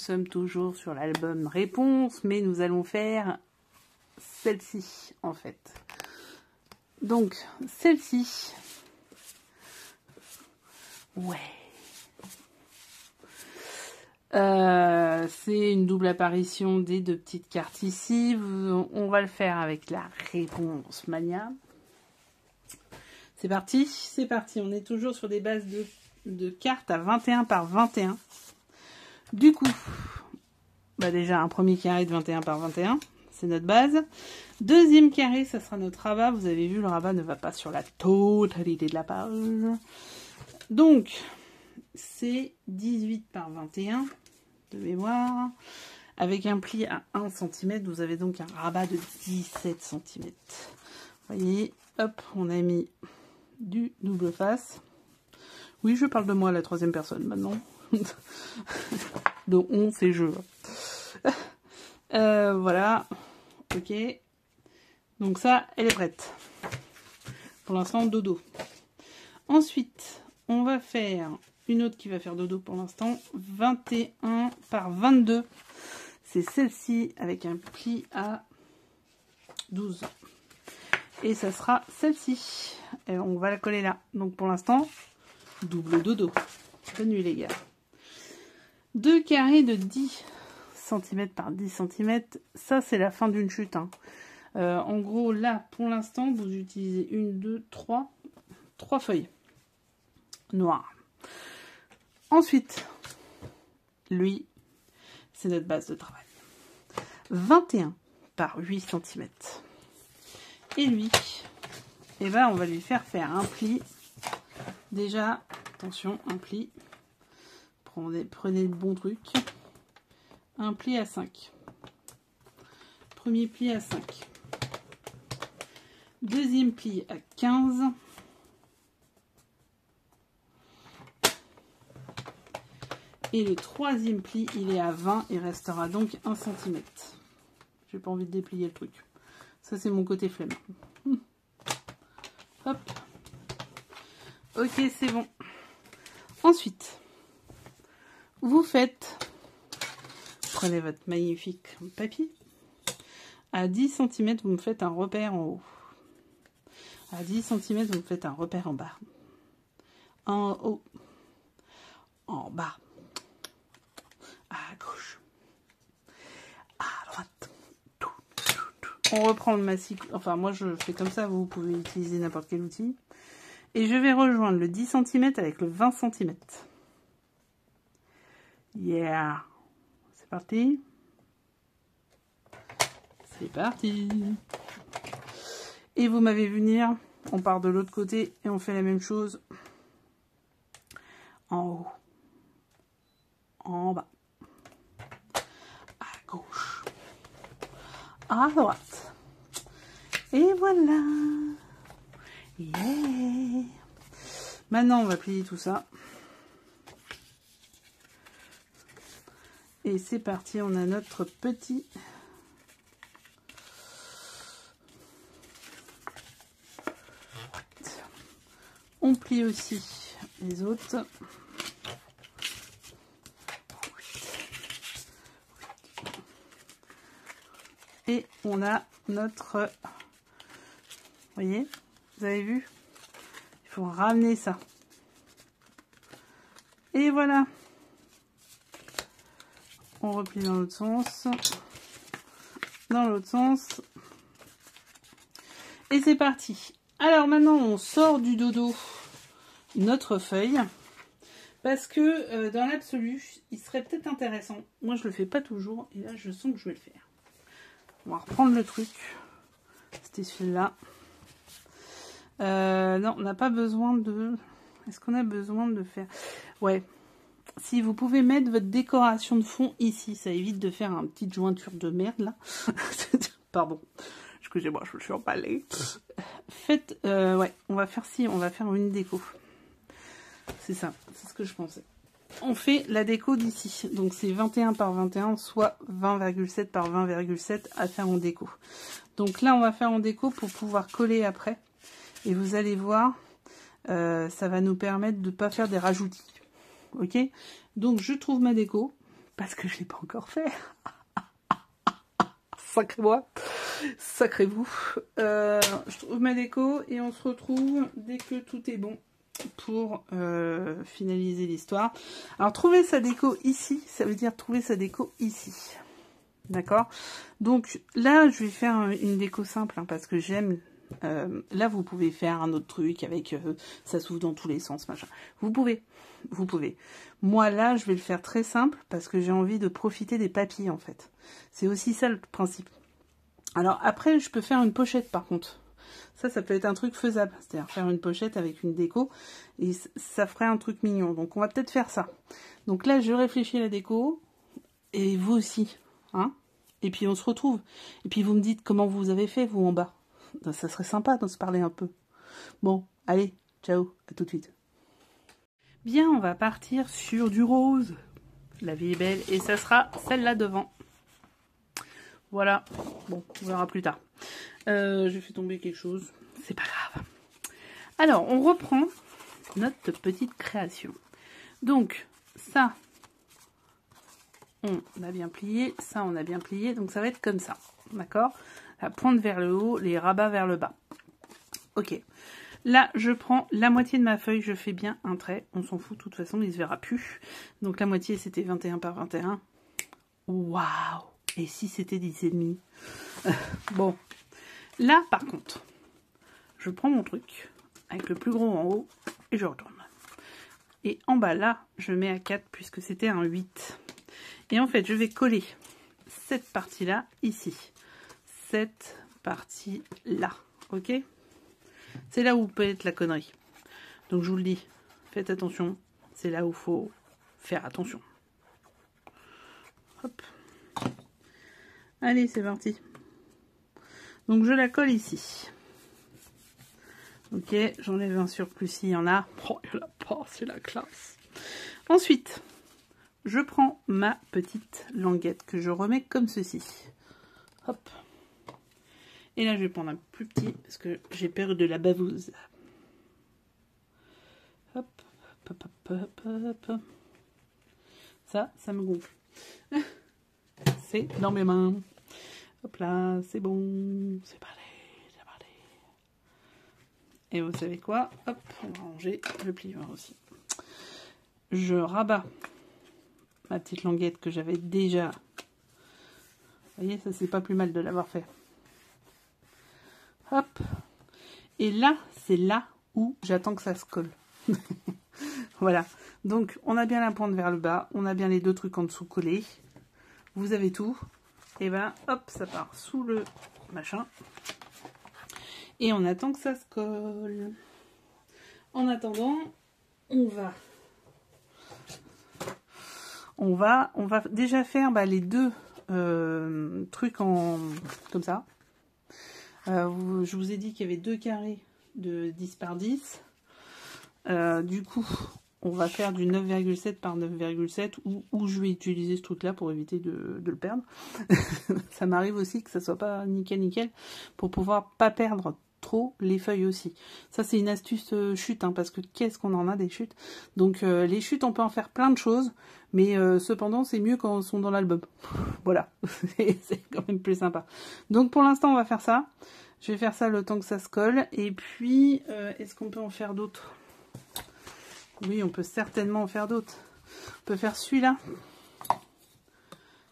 sommes toujours sur l'album Réponse, mais nous allons faire celle-ci en fait. Donc, celle-ci. Ouais. C'est une double apparition des deux petites cartes ici. On va le faire avec la Réponse Mania. C'est parti, c'est parti. On est toujours sur des bases de cartes à 21 par 21. Du coup, bah déjà un premier carré de 21 par 21, c'est notre base. Deuxième carré, ça sera notre rabat. Vous avez vu, le rabat ne va pas sur la totalité de la page. Donc, c'est 18 par 21 de mémoire. Avec un pli à 1 cm, vous avez donc un rabat de 17 cm. Vous voyez, hop, on a mis du double face. Oui, je parle de moi à la troisième personne maintenant. Donc on, c'est je. Voilà. Ok. Donc ça, elle est prête. Pour l'instant, dodo. Ensuite, on va faire une autre qui va faire dodo pour l'instant. 21 par 22. C'est celle-ci avec un pli à 12. Et ça sera celle-ci. On va la coller là. Donc pour l'instant, double dodo. Bonne nuit les gars. Deux carrés de 10 cm par 10 cm. Ça, c'est la fin d'une chute. Hein. En gros, là, pour l'instant, vous utilisez 1, 2, 3 feuilles noires. Ensuite, lui, c'est notre base de travail. 21 par 8 cm. Et lui, eh ben, on va lui faire un pli. Déjà, attention, un pli. Prenez le bon truc. Un pli à 5. Premier pli à 5. Deuxième pli à 15. Et le troisième pli, il est à 20. Il restera donc 1 cm. J'ai pas envie de déplier le truc. Ça, c'est mon côté flemme. Hop. Ok, c'est bon. Ensuite, vous faites, prenez votre magnifique papier. À 10 cm, vous me faites un repère en haut. À 10 cm, vous me faites un repère en bas. En haut. En bas. À gauche. À droite. On reprend le massif. Enfin, moi, je fais comme ça. Vous pouvez utiliser n'importe quel outil. Et je vais rejoindre le 10 cm avec le 20 cm. Yeah! C'est parti. C'est parti. Et vous m'avez vu venir. On part de l'autre côté et on fait la même chose. En haut. En bas. À gauche. À droite. Et voilà. Yeah. Maintenant, on va plier tout ça. Et c'est parti, on a notre petit... On plie aussi les autres. Et on a notre... Vous voyez? Vous avez vu? Il faut ramener ça. Et voilà. On replie dans l'autre sens. Dans l'autre sens. Et c'est parti. Alors maintenant, on sort du dodo notre feuille. Parce que dans l'absolu, il serait peut-être intéressant. Moi, je le fais pas toujours. Et là, je sens que je vais le faire. On va reprendre le truc. C'était celui-là. Non, on n'a pas besoin de... Est-ce qu'on a besoin de faire... Ouais. Si vous pouvez mettre votre décoration de fond ici, ça évite de faire une petite jointure de merde, là. Pardon. Excusez-moi, je me suis emballée. Faites... ouais, on va faire on va faire une déco. C'est ça, c'est ce que je pensais. On fait la déco d'ici. Donc c'est 21 par 21, soit 20,7 par 20,7 à faire en déco. Donc là, on va faire en déco pour pouvoir coller après. Et vous allez voir, ça va nous permettre de ne pas faire des rajoutis. Ok? Donc je trouve ma déco. parce que je ne l'ai pas encore fait. Sacré moi, sacré vous. Je trouve ma déco et on se retrouve dès que tout est bon pour finaliser l'histoire. Alors trouver sa déco ici, ça veut dire trouver sa déco ici. D'accord? Donc là, je vais faire une déco simple hein, parce que j'aime. Là, vous pouvez faire un autre truc avec ça s'ouvre dans tous les sens, machin. Vous pouvez. Moi, là, je vais le faire très simple parce que j'ai envie de profiter des papilles, en fait. C'est aussi ça le principe. Alors après, je peux faire une pochette, par contre. Ça peut être un truc faisable. C'est-à-dire faire une pochette avec une déco et ça ferait un truc mignon. Donc, on va peut-être faire ça. Donc là, je réfléchis à la déco et vous aussi. Hein, et puis on se retrouve. Et puis vous me dites comment vous avez fait, vous, en bas. Ça serait sympa de se parler un peu. Bon, allez, ciao, à tout de suite. Bien, on va partir sur du rose. La vie est belle. Et ça sera celle-là devant. Voilà. Bon, on verra plus tard. J'ai fait tomber quelque chose. C'est pas grave. Alors, on reprend notre petite création. Donc, ça... on a bien plié, ça on a bien plié, donc ça va être comme ça, d'accord? La pointe vers le haut, les rabats vers le bas. Ok, là je prends la moitié de ma feuille, je fais bien un trait, on s'en fout, de toute façon il se verra plus. Donc la moitié c'était 21 par 21. Waouh! Et si c'était 10,5? Bon, là par contre, je prends mon truc, avec le plus gros en haut, et je retourne. Et en bas là, je mets à 4 puisque c'était un 8. Et en fait, je vais coller cette partie-là ici. Cette partie-là. Ok? C'est là où peut être la connerie. Donc, je vous le dis, faites attention. C'est là où il faut faire attention. Hop. Allez, c'est parti. Donc, je la colle ici. Ok, j'enlève un surplus s'il y en a. Oh, il n'y en a pas, c'est la classe. Ensuite... je prends ma petite languette que je remets comme ceci. Hop. Et là, je vais prendre un plus petit parce que j'ai peur de la bavouse. Hop, hop, hop, hop, hop. Ça me gonfle. C'est dans mes mains. Hop là, c'est bon. C'est parti, c'est parti. Et vous savez quoi? Hop, on va ranger le plieur aussi. Je rabats ma petite languette que j'avais déjà. Vous voyez, ça c'est pas plus mal de l'avoir fait. Hop. Et là, c'est là où j'attends que ça se colle. Voilà. Donc, on a bien la pointe vers le bas. On a bien les deux trucs en dessous collés. Vous avez tout. Et ben, hop, ça part sous le machin. Et on attend que ça se colle. En attendant, on va déjà faire les deux trucs comme ça. Je vous ai dit qu'il y avait deux carrés de 10 par 10. Du coup, on va faire du 9,7 par 9,7 où je vais utiliser ce truc-là pour éviter de le perdre. Ça m'arrive aussi que ça soit pas nickel pour pouvoir pas perdre trop les feuilles aussi. Ça, c'est une astuce chute, hein, parce que qu'est-ce qu'on en a des chutes. Donc, les chutes, on peut en faire plein de choses, mais cependant, c'est mieux quand elles sont dans l'album. Voilà, c'est quand même plus sympa. Donc, pour l'instant, on va faire ça. Je vais faire ça le temps que ça se colle. Et puis, est-ce qu'on peut en faire d'autres? Oui, on peut certainement en faire d'autres. On peut faire celui-là.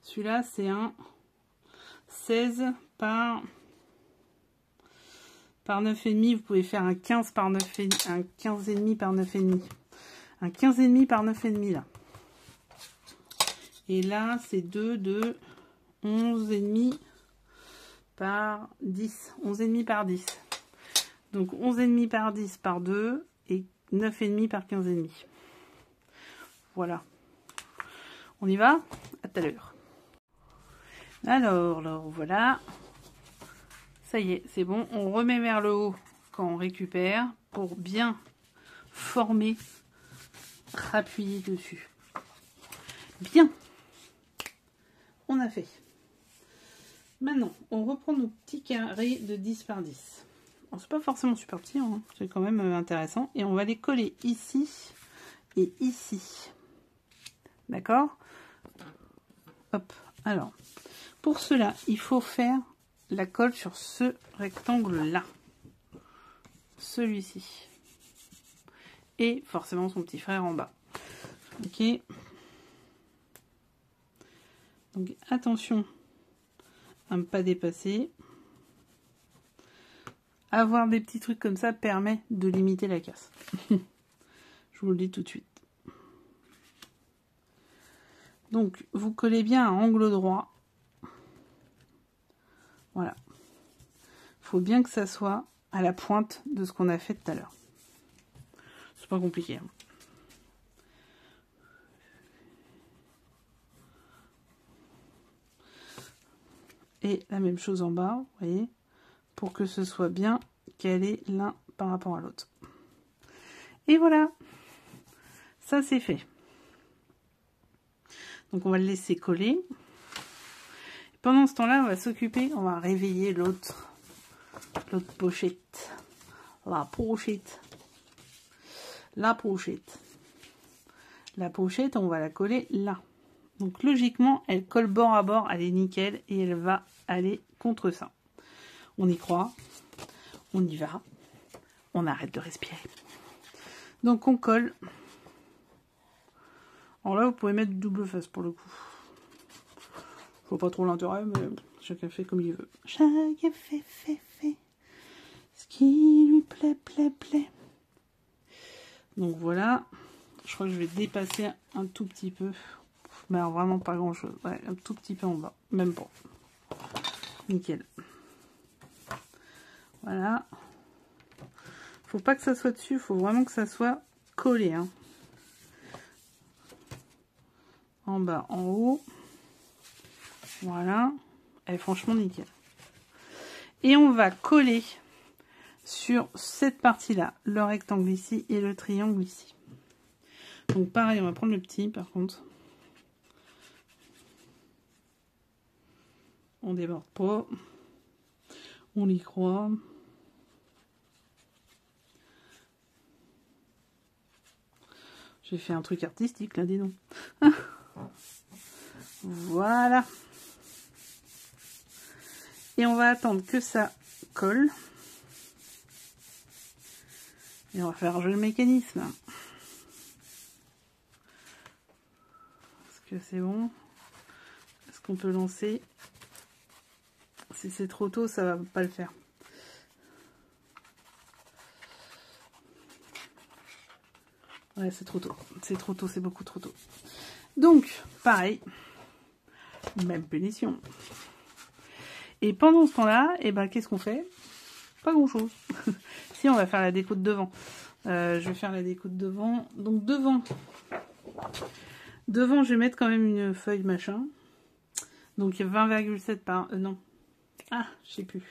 Celui-là, c'est un 16 par 9,5. Vous pouvez faire un 15 par 9,5, un 15,5 par 9,5. Un 15,5 par 9,5 là. Et là, c'est 2 de 11,5 par 10. 11,5 par 10. Donc 11,5 par 10 par 2 et 9,5 par 15,5. Voilà. On y va? À tout à l'heure. Alors, voilà. Ça y est, c'est bon. On remet vers le haut quand on récupère pour bien former, appuyer dessus. Bien. On a fait. Maintenant, on reprend nos petits carrés de 10 par 10. C'est pas forcément super petit, hein, c'est quand même intéressant. Et on va les coller ici et ici. D'accord? Hop, alors, pour cela, il faut faire la colle sur ce rectangle-là. Celui-ci. Et forcément son petit frère en bas. Ok. Donc attention à ne pas dépasser. Avoir des petits trucs comme ça permet de limiter la casse. Je vous le dis tout de suite. Donc vous collez bien à angle droit. Voilà. Il faut bien que ça soit à la pointe de ce qu'on a fait tout à l'heure. C'est pas compliqué. Hein. Et la même chose en bas, vous voyez, pour que ce soit bien calé l'un par rapport à l'autre. Et voilà, ça c'est fait. Donc on va le laisser coller. Pendant ce temps-là, on va s'occuper, on va réveiller l'autre pochette. La pochette. La pochette. La pochette, on va la coller là. Donc logiquement, elle colle bord à bord, elle est nickel et elle va aller contre ça. On y croit, on y va, on arrête de respirer. Donc on colle. Alors là, vous pouvez mettre double face pour le coup. Je vois pas trop l'intérêt, mais chacun fait comme il veut. Chacun fait ce qui lui plaît. Donc voilà. Je crois que je vais dépasser un tout petit peu. Mais alors vraiment pas grand chose. Ouais, un tout petit peu en bas. Même pas. Nickel. Voilà. Faut pas que ça soit dessus. Faut vraiment que ça soit collé. Hein. En bas, en haut. Voilà. Et franchement nickel. Et on va coller sur cette partie-là. Le rectangle ici et le triangle ici. Donc pareil, on va prendre le petit par contre. On déborde pas. On y croit. J'ai fait un truc artistique là, dis donc. Voilà. Et on va attendre que ça colle. Et on va faire jouer le mécanisme. Est-ce que c'est bon? Est-ce qu'on peut lancer? Si c'est trop tôt, ça va pas le faire. Ouais, c'est trop tôt. C'est trop tôt, c'est beaucoup trop tôt. Donc, pareil. Même punition. Et pendant ce temps-là, eh ben, qu'est-ce qu'on fait? Pas grand-chose. Si, on va faire la déco de devant. Je vais faire la déco de devant. Donc, devant, je vais mettre quand même une feuille machin. Donc, 20,7 par... non. Ah, je sais plus.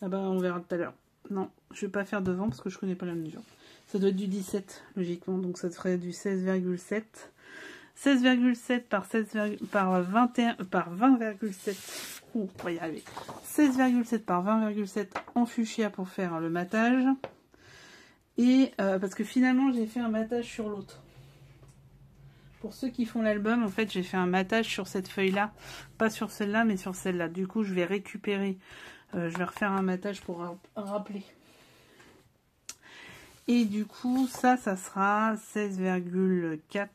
Ah bah, on verra tout à l'heure. Non, je vais pas faire devant parce que je connais pas la mesure. Ça doit être du 17, logiquement. Donc, ça ferait du 16,7. 16,7 par 20,7. On va y arriver. 16,7 par 20,7 en fuchsia pour faire le matage. Et parce que finalement, j'ai fait un matage sur l'autre. Pour ceux qui font l'album, en fait, j'ai fait un matage sur cette feuille-là. Pas sur celle-là, mais sur celle-là. Du coup, je vais récupérer. Je vais refaire un matage pour rappeler. Et du coup, ça sera 16,4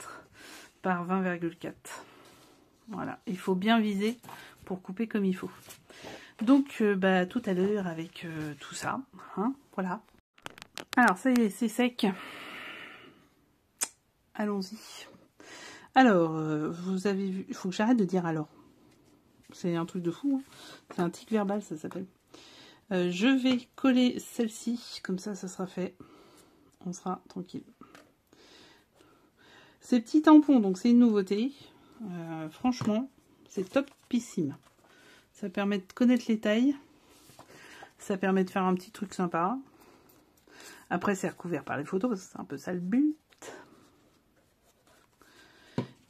par 20,4. Voilà. Il faut bien viser pour couper comme il faut. Donc, bah, tout à l'heure avec tout ça. Hein, voilà. Alors, ça y est, c'est sec. Allons-y. Alors, vous avez vu... Il faut que j'arrête de dire alors. C'est un truc de fou. Hein. C'est un tic verbal, ça s'appelle. Je vais coller celle-ci. Comme ça, ça sera fait. On sera tranquille. Ces petits tampons, donc c'est une nouveauté. Franchement, c'est topissime. Ça permet de connaître les tailles. Ça permet de faire un petit truc sympa. Après, c'est recouvert par les photos, parce que c'est un peu ça le but.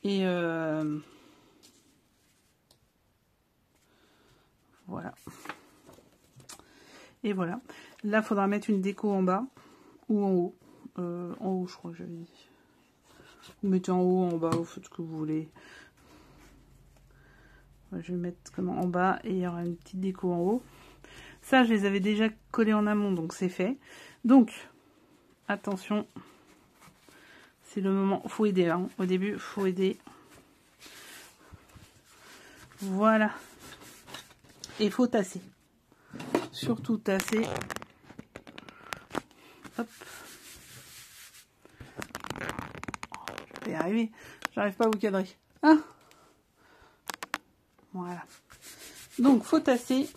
Et voilà. Et voilà. Là, il faudra mettre une déco en bas ou en haut. En haut, je crois que j'avais dit. Vous mettez en haut, en bas, vous faites ce que vous voulez. Je vais mettre comme en bas et il y aura une petite déco en haut. Ça, je les avais déjà collés en amont, donc c'est fait. Donc, attention, c'est le moment, faut aider, hein. Au début, faut aider. Voilà. Et faut tasser. Surtout tasser. Hop. Je vais y arriver. J'arrive pas à vous cadrer. Ah. Voilà. Donc, faut tasser.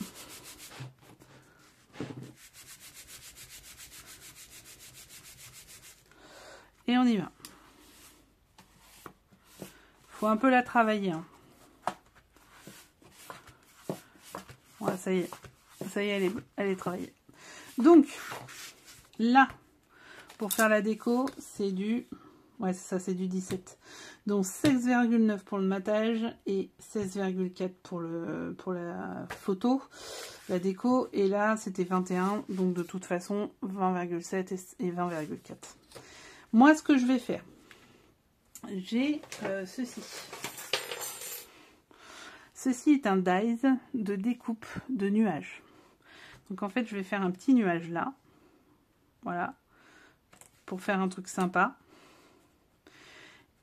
Et on y va. Faut un peu la travailler. Hein. Voilà, ça y est. Ça y est, elle est travaillée. Donc, là, pour faire la déco, c'est du... Ouais, ça, c'est du 17. Donc, 16,9 pour le matage et 16,4 pour la photo, la déco. Et là, c'était 21. Donc, de toute façon, 20,7 et 20,4. Moi, ce que je vais faire, j'ai ceci. Ceci est un dies de découpe de nuages. Donc en fait, je vais faire un petit nuage là. Voilà. Pour faire un truc sympa.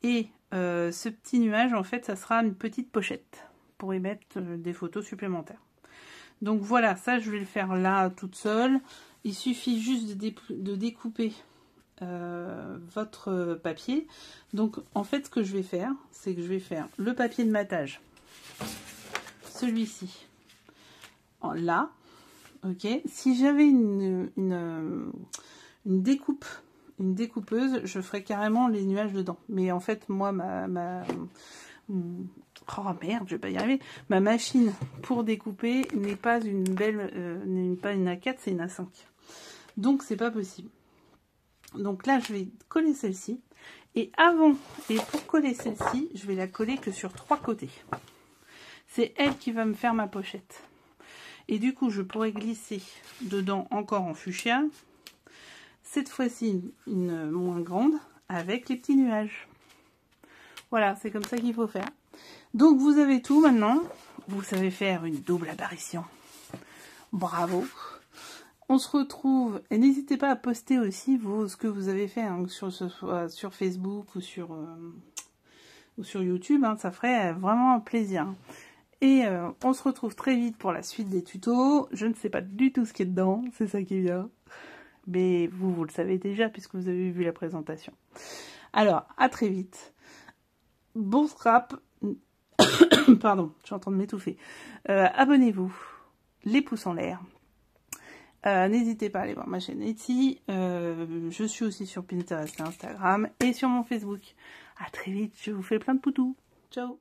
Et ce petit nuage, en fait, ça sera une petite pochette. Pour y mettre des photos supplémentaires. Donc voilà, ça je vais le faire là toute seule. Il suffit juste de découper votre papier. Donc en fait, ce que je vais faire, c'est que je vais faire le papier de matage. Celui-ci. Là. Ok, si j'avais une découpeuse, je ferais carrément les nuages dedans. Mais en fait, moi, oh merde, je vais pas y arriver. Ma machine pour découper n'est pas une belle, n'est pas une A4, c'est une A5. Donc, c'est pas possible. Donc là, je vais coller celle-ci. Et pour coller celle-ci, je vais la coller que sur 3 côtés. C'est elle qui va me faire ma pochette. Et du coup, je pourrais glisser dedans encore en fuchsia. Cette fois-ci, une moins grande avec les petits nuages. Voilà, c'est comme ça qu'il faut faire. Donc, vous avez tout maintenant. Vous savez faire une double apparition. Bravo. On se retrouve. Et n'hésitez pas à poster aussi ce que vous avez fait, hein, sur Facebook ou sur YouTube. Hein, ça ferait vraiment un plaisir. Et on se retrouve très vite pour la suite des tutos. Je ne sais pas du tout ce qui est dedans, c'est ça qui est bien. Mais vous le savez déjà puisque vous avez vu la présentation. Alors, à très vite. Bon scrap. Pardon, je suis en train de m'étouffer. Abonnez-vous. Les pouces en l'air. N'hésitez pas à aller voir ma chaîne Etsy. Je suis aussi sur Pinterest et Instagram. Et sur mon Facebook. À très vite, je vous fais plein de poutous. Ciao.